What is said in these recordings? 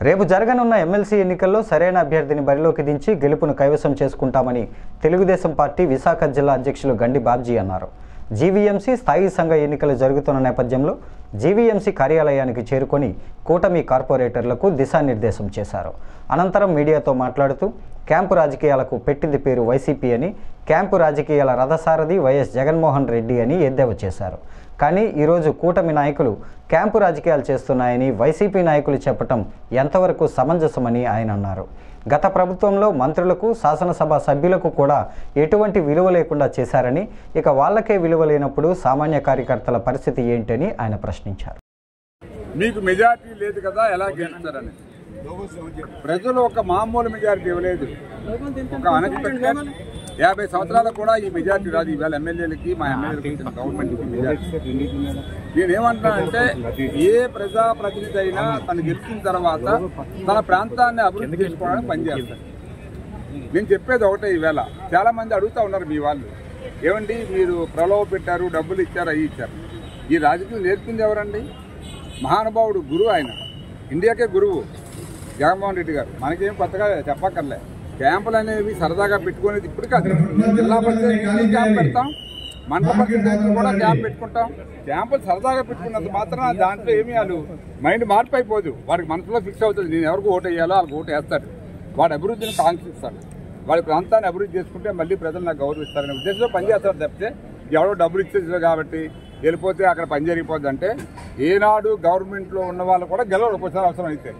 రేపు జరగనున్న ఎమ్మెల్సీ ఎన్నికల్లో సరైన అభ్యర్థిని బరిలోకి దించి గెలుపును కైవసం చేసుకుంటామని తెలుగుదేశం పార్టీ విశాఖ జిల్లా అధ్యక్షులు గండి బాబ్జీ అన్నారు. జీవీఎంసీ స్థాయి సంఘ ఎన్నికలు జరుగుతున్న నేపథ్యంలో జీవీఎంసీ కార్యాలయానికి చేరుకొని కూటమి కార్పొరేటర్లకు దిశానిర్దేశం చేశారు. అనంతరం మీడియాతో మాట్లాడుతూ క్యాంపు రాజకీయాలకు పెట్టింది పేరు వైసీపీ అని, క్యాంపు రాజకీయాల రథసారథి వైఎస్ జగన్మోహన్ రెడ్డి అని ఎద్దేవా చేశారు. కానీ ఈరోజు కూటమి నాయకులు క్యాంపు రాజకీయాలు చేస్తున్నాయని వైసీపీ నాయకులు చెప్పటం ఎంతవరకు సమంజసమని ఆయన అన్నారు. గత ప్రభుత్వంలో మంత్రులకు, శాసనసభ సభ్యులకు కూడా ఎటువంటి విలువ లేకుండా చేశారని, ఇక వాళ్ళకే విలువ లేనప్పుడు సామాన్య కార్యకర్తల పరిస్థితి ఏంటని ఆయన ప్రశ్నించారు. మీకు మెజారిటీ లేదు కదా, ఎలా గెలుస్తారని ప్రజలు ఒక మామూలు మెజారిటీ ఇవ్వలేదు. ఒక అన్ఎక్స్పెక్టెడ్ 50 సంవత్సరాలకు కూడా ఈ మెజారిటీ రాదు. ఈవేళ ఎమ్మెల్యేలకి, మా ఎమ్మెల్యేలకి, గవర్నమెంట్కి మెజారిటీ. నేనేమంటున్నానంటే, ఏ ప్రజాప్రతినిధి అయినా తను గెలిచిన తర్వాత తన ప్రాంతాన్ని అభివృద్ధి చేసుకోవడానికి పనిచేస్తారు. నేను చెప్పేది ఒకటే, ఈవేళ చాలా మంది అడుగుతూ ఉన్నారు మీ వాళ్ళు, ఏమండి మీరు ప్రలోభ పెట్టారు, డబ్బులు ఇచ్చారు, అవి ఇచ్చారు. ఈ రాజకీయం నేర్పింది ఎవరండి? మహానుభావుడు, గురువు. ఆయన ఇండియాకే గురువు జగన్మోహన్ రెడ్డి గారు. మనకేం కొత్తగా చెప్పక్కర్లే. క్యాంపులు అనేవి సరదాగా పెట్టుకునేది ఇప్పుడు కాదు. జిల్లా పరిషత్ క్యాంప్ పెడతాం, మండల పరిషత్ కూడా క్యాంప్ పెట్టుకుంటాం. క్యాంపులు సరదాగా పెట్టుకున్నంత మాత్రం దాంట్లో ఏమీ వాళ్ళు మైండ్ మార్పు అయిపోదు. వాడికి మనసులో ఫిక్స్ అవుతుంది, నేను ఎవరికి ఓటు వేయాలో వాళ్ళకి ఓటు వేస్తాడు. వాడి అభివృద్ధిని కాంక్షిస్తాడు. వాడి ప్రాంతాన్ని అభివృద్ధి చేసుకుంటే మళ్ళీ ప్రజలు నాకు గౌరవిస్తారనే ఉద్దేశంలో పనిచేస్తారు తప్పితే ఎవరో డబ్బులు ఇచ్చేది కాబట్టి వెళ్ళిపోతే అక్కడ పని జరిగిపోద్ది అంటే, ఏనాడు గవర్నమెంట్లో ఉన్న వాళ్ళు కూడా గెలవరు ఒకసారి అవసరం అయితే.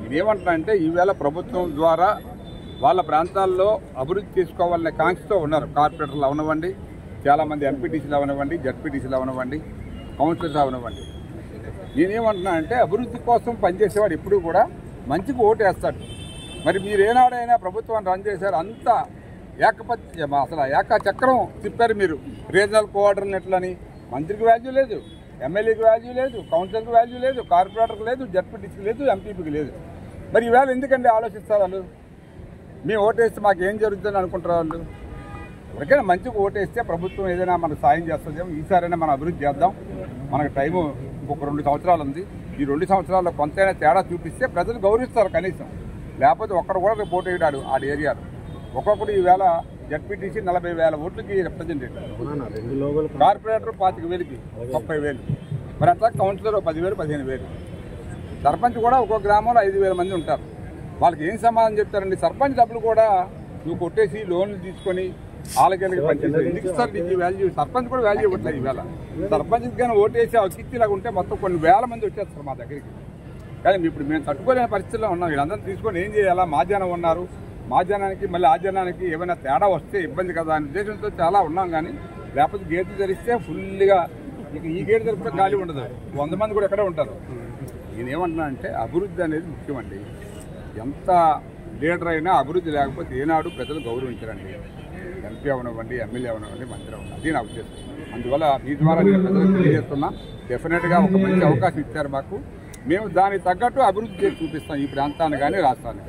ఇదేమంటున్నా అంటే, ఈవేళ ప్రభుత్వం ద్వారా వాళ్ళ ప్రాంతాల్లో అభివృద్ధి చేసుకోవాలనే కాంక్షతో ఉన్నారు. కార్పొరేటర్లు అవనివ్వండి, చాలామంది ఎంపీటీసీలు అవనివ్వండి, జడ్పీటీసీలు అవనివ్వండి, కౌన్సిలర్స్ అవనివ్వండి. నేనేమంటున్నా అంటే, అభివృద్ధి కోసం పనిచేసేవాడు ఎప్పుడు కూడా మంచికి ఓటు వేస్తాడు. మరి మీరు ఏనాడైనా ప్రభుత్వాన్ని రన్ చేశారు, అంతా అసలు ఏకచక్రం తిప్పారు మీరు. రీజనల్ కోఆర్డినేటర్లని, మంత్రికి వాల్యూ లేదు, ఎమ్మెల్యేకి వాల్యూ లేదు, కౌన్సిలర్కి వాల్యూ లేదు, కార్పొరేటర్కి లేదు, జడ్పీటీసీకి లేదు, ఎంపీపీకి లేదు. మరి ఈవేళ ఎందుకంటే ఆలోచిస్తారు వాళ్ళు? మేము ఓటేస్తే మాకు ఏం జరుగుతుందని అనుకుంటారు వాళ్ళు. ఎవరికైనా మంచిగా ఓటేస్తే ప్రభుత్వం ఏదైనా మనకు సాయం చేస్తుందేమో, ఈసారైనా మనం అభివృద్ధి చేద్దాం, మనకు టైము ఇంకొక 2 సంవత్సరాలు ఉంది. ఈ 2 సంవత్సరాల్లో కొంతైనా తేడా చూపిస్తే ప్రజలు గౌరవిస్తారు కనీసం. లేకపోతే ఒక్కడు కూడా రేపు ఓటు వేయడాడు ఆ ఏరియాలో. ఒక్కొక్కడు ఈవేళ జడ్పీటీసీ 40,000 ఓట్లకి రిప్రజెంటేటివ్, కార్పొరేటర్ 25,000కి 30,000, మరి అట్లా కౌన్సిలర్ 10,000, 15,000, సర్పంచ్ కూడా ఒక్కొక్క గ్రామంలో 5,000 మంది ఉంటారు. వాళ్ళకి ఏం సమాధానం చెప్తారండి? సర్పంచ్ డబ్బులు కూడా నువ్వు కొట్టేసి లోన్లు తీసుకొని వాళ్ళకి పనిచేస్తారు. ఎందుకు ఇస్తారు నీకు వాల్యూ? సర్పంచ్ కూడా వాల్యూ ఇవ్వట్లేదు. ఈవేళ సర్పంచ్కి కానీ ఓటేసి ఆ కిచ్చిలాగా ఉంటే మొత్తం కొన్ని వేల మంది వచ్చేస్తారు మా దగ్గరికి. కానీ ఇప్పుడు మేము తట్టుకోలేని పరిస్థితుల్లో ఉన్నాం. వీళ్ళందరూ తీసుకొని ఏం చేయాలా? మా జనం ఉన్నారు, మా జనానికి మళ్ళీ ఆ జనానికి ఏమైనా తేడా వస్తే ఇబ్బంది కదా అనే ఉద్దేశంతో చాలా ఉన్నాం. కానీ లేకపోతే గేట్లు ధరిస్తే ఫుల్గా ఇక ఈ గేటు ధరిస్తే ఖాళీ ఉండదు, 100 మంది కూడా ఎక్కడే ఉంటారు. నేనేమంటున్నా అంటే, అభివృద్ధి అనేది ముఖ్యమండి. ఎంత లీడర్ అయినా అభివృద్ధి లేకపోతే ఏనాడు ప్రజలు గౌరవించరండి. ఎంపీ అవనివ్వండి, ఎమ్మెల్యే అవనివ్వండి, మంత్రి అవనివ్వండి, అది నా ఉద్దేశం. అందువల్ల మీ ద్వారా నేను ప్రజలకు తెలియజేస్తున్నా, డెఫినెట్గా ఒక మంచి అవకాశం ఇచ్చారు మాకు. మేము దానికి తగ్గట్టు అభివృద్ధి చేసి చూపిస్తాం ఈ ప్రాంతాన్ని కానీ రాష్ట్రాన్ని.